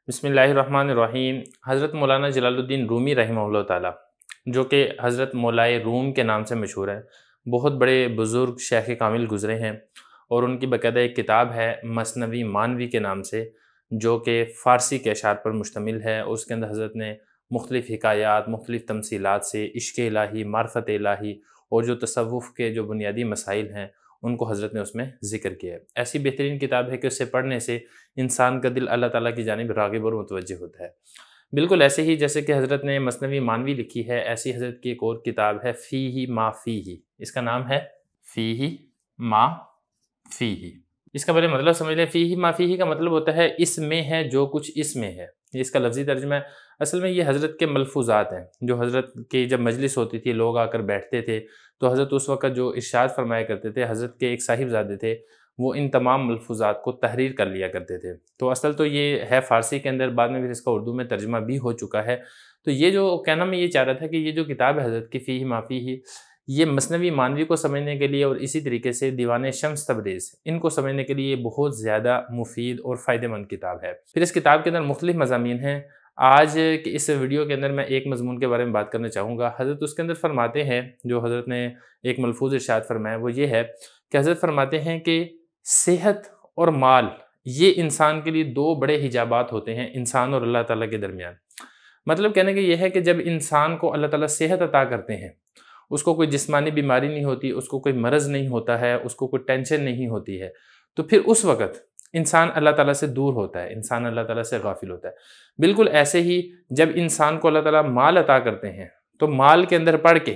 بسم اللہ الرحمن الرحیم۔ حضرت مولانا جلال الدین رومی رحمہ اللہ تعالیٰ، جو کہ حضرت مولائے روم کے نام سے مشہور ہیں، بہت بڑے بزرگ شیخ کامل گزرے ہیں، اور ان کی باقاعدہ ایک کتاب ہے مثنوی مانوی کے نام سے، جو کہ فارسی کے اشعار پر مشتمل ہے۔ اس کے اندر حضرت نے مختلف حکایات، مختلف تمثیلات سے عشق الہی، معرفت الہی اور جو تصوف کے جو بنیادی مسائل ہیں ان کو حضرت نے اس میں ذکر کیا ہے۔ ایسی بہترین کتاب ہے کہ اسے پڑھنے سے انسان کا دل اللہ تعالیٰ کی جانب راغب اور متوجہ ہوتا ہے۔ بالکل ایسے ہی جیسے کہ حضرت نے مثنوی مانوی لکھی ہے، ایسی حضرت کی ایک اور کتاب ہے فیہ ما فیہ۔ اس کا نام ہے فیہ ما فیہ۔ اس کا بڑے مطلب سمجھ لیں۔ فیہ ما فیہ کا مطلب ہوتا ہے اس میں ہے جو کچھ اس میں ہے۔ اس کا لفظی ترجمہ ہے۔ اصل میں یہ حضرت کے ملفوظات ہیں، جو حضرت کی جب مجلس ہوتی تھی، لوگ آ کر بیٹھتے تھے تو حضرت اس وقت جو ارشاد فرمایا کرتے تھے، حضرت کے ایک صاحبزادے تھے، وہ ان تمام ملفوظات کو تحریر کر لیا کرتے تھے۔ تو اصل تو یہ ہے فارسی کے اندر، بعد میں پھر اس کا اردو میں ترجمہ بھی ہو چکا ہے۔ تو یہ جو کہنا میں یہ چاہ رہا تھا کہ یہ جو کتاب ہے حضرت کی فیہ ما فیہ، یہ مثنوی مانوی کو سمجھنے کے لیے اور اسی طریقے سے دیوان شمس تبریز ان کو سمجھنے کے لیے بہت زیادہ مفید اور فائدہ مند کتاب ہے۔ پھر اس کتاب کے اندر مختلف مضامین ہیں۔ آج کے اس ویڈیو کے اندر میں ایک مضمون کے بارے میں بات کرنا چاہوں گا۔ حضرت اس کے اندر فرماتے ہیں، جو حضرت نے ایک ملفوظ ارشاد فرمایا وہ یہ ہے کہ حضرت فرماتے ہیں کہ صحت اور مال یہ انسان کے لیے دو بڑے حجابات ہوتے ہیں انسان اور اللہ تعالیٰ کے درمیان۔ مطلب کہنے کا یہ ہے کہ جب انسان کو اللہ تعالیٰ صحت عطا کرتے ہیں، اس کو کوئی جسمانی بیماری نہیں ہوتی، اس کو کوئی مرض نہیں ہوتا ہے، اس کو کوئی ٹینشن نہیں ہوتی ہے، تو پھر اس وقت انسان اللہ تعالیٰ سے دور ہوتا ہے، انسان اللہ تعالیٰ سے غافل ہوتا ہے۔ بالکل ایسے ہی جب انسان کو اللہ تعالیٰ مال عطا کرتے ہیں تو مال کے اندر پڑھ کے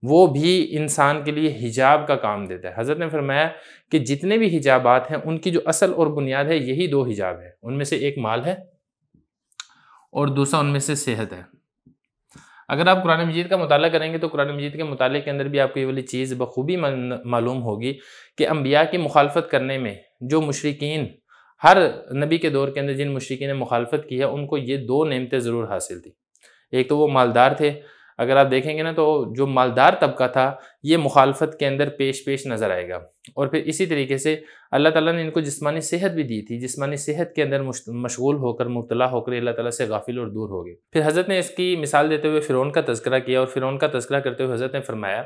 وہ بھی انسان کے لیے حجاب کا کام دیتا ہے۔ حضرت نے فرمایا کہ جتنے بھی حجابات ہیں ان کی جو اصل اور بنیاد ہے یہی دو حجاب ہے، ان میں سے ایک مال ہے اور دوسرا ان میں سے صحت ہے۔ اگر آپ قرآن مجید کا مطالعہ کریں گے تو قرآن مجید کے مطالعے کے اندر بھی آپ کو یہ والی چیز بخوبی معلوم ہوگی کہ انبیاء کی مخالفت کرنے میں جو مشرکین، ہر نبی کے دور کے اندر جن مشرکین نے مخالفت کی ہے، ان کو یہ دو نعمتیں ضرور حاصل تھی۔ ایک تو وہ مالدار تھے۔ اگر آپ دیکھیں گے نا تو جو مالدار طبقہ تھا یہ مخالفت کے اندر پیش نظر آئے گا، اور پھر اسی طریقے سے اللہ تعالیٰ نے ان کو جسمانی صحت بھی دی تھی، جسمانی صحت کے اندر مشغول ہو کر، مبتلا ہو کر اللہ تعالیٰ سے غافل اور دور ہو گئے۔ پھر حضرت نے اس کی مثال دیتے ہوئے فرعون کا تذکرہ کیا، اور فرعون کا تذکرہ کرتے ہوئے حضرت نے فرمایا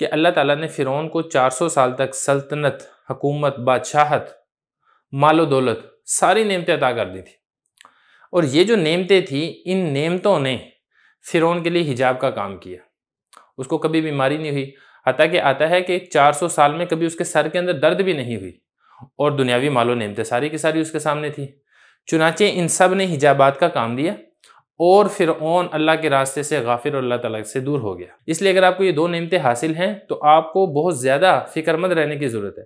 کہ اللہ تعالیٰ نے فرعون کو 400 سال تک سلطنت، حکومت، بادشاہت، مال و دولت ساری نعمتیں عطا کر دی تھی، اور یہ جو نعمتیں تھیں ان نعمتوں نے فرعون کے لیے حجاب کا کام کیا۔ اس کو کبھی بیماری نہیں ہوئی، حتیٰ کہ آتا ہے کہ 400 سال میں کبھی اس کے سر کے اندر درد بھی نہیں ہوئی، اور دنیاوی مال و نعمتیں ساری کی ساری اس کے سامنے تھی۔ چنانچہ ان سب نے حجابات کا کام دیا اور فرعون اللہ کے راستے سے غافل اور اللہ تعالیٰ سے دور ہو گیا۔ اس لیے اگر آپ کو یہ دو نعمتیں حاصل ہیں تو آپ کو بہت زیادہ فکر مند رہنے کی ضرورت ہے۔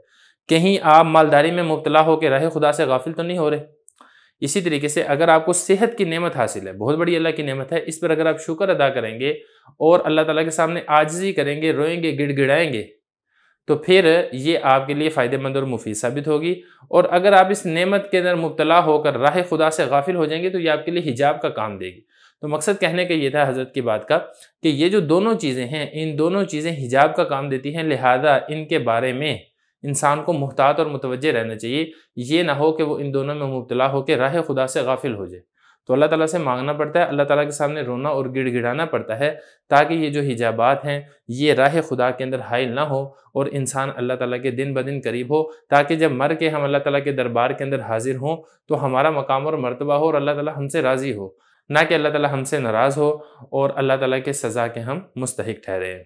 کہیں آپ مالداری میں مبتلا ہو کے راہ خدا سے غافل تو نہیں ہو رہے۔ اسی طریقے سے اگر آپ کو صحت کی نعمت حاصل ہے، بہت بڑی اللہ کی نعمت ہے، اس پر اگر آپ شکر ادا کریں گے اور اللہ تعالیٰ کے سامنے عاجزی کریں گے، روئیں گے، گڑ گڑائیں گے، تو پھر یہ آپ کے لیے فائدہ مند اور مفید ثابت ہوگی۔ اور اگر آپ اس نعمت کے اندر مبتلا ہو کر راہ خدا سے غافل ہو جائیں گے تو یہ آپ کے لیے حجاب کا کام دے گی۔ تو مقصد کہنے کا یہ تھا حضرت کی بات کا کہ یہ جو دونوں چیزیں ہیں، ان دونوں چیزیں حجاب کا کام دیتی ہیں، لہذا ان کے بارے میں انسان کو محتاط اور متوجہ رہنا چاہیے۔ یہ نہ ہو کہ وہ ان دونوں میں مبتلا ہو کے راہ خدا سے غافل ہو جائے۔ تو اللہ تعالیٰ سے مانگنا پڑتا ہے، اللہ تعالیٰ کے سامنے رونا اور گڑ گڑانا پڑتا ہے، تاکہ یہ جو حجابات ہیں یہ راہ خدا کے اندر حائل نہ ہو اور انسان اللہ تعالیٰ کے دن بدن قریب ہو، تاکہ جب مر کے ہم اللہ تعالیٰ کے دربار کے اندر حاضر ہوں تو ہمارا مقام اور مرتبہ ہو اور اللہ تعالیٰ ہم سے راضی ہو، نہ کہ اللہ تعالیٰ ہم سے ناراض ہو اور اللہ تعالیٰ کے سزا کے ہم مستحق ٹھہرے ہیں۔